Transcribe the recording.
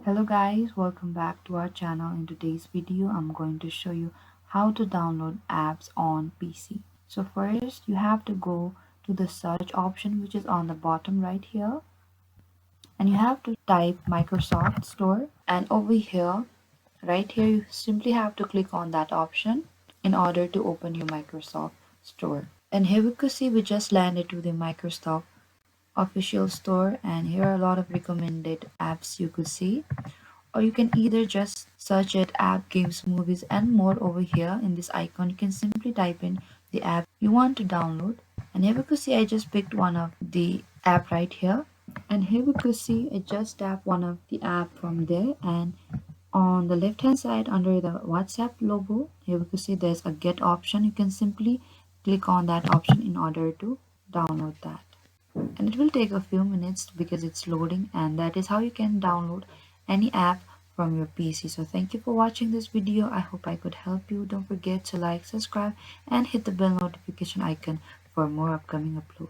Hello guys, welcome back to our channel. In today's video, I'm going to show you how to download apps on PC. So first, you have to go to the search option which is on the bottom right here, and you have to type Microsoft Store, and over here, right here, you simply have to click on that option in order to open your Microsoft Store. And here we could see we just landed to the Microsoft official store, and here are a lot of recommended apps you could see, or you can either just search it app, games, movies and more. Over here in this icon you can simply type in the app you want to download, and here we could see I just picked one of the app right here, and here we could see I just tap one of the app from there, and on the left hand side under the WhatsApp logo here we could see there's a get option. You can simply click on that option in order to download that, and it will take a few minutes because it's loading, and that is how you can download any app from your PC. So thank you for watching this video. I hope I could help you. Don't forget to like, subscribe and hit the bell notification icon for more upcoming uploads.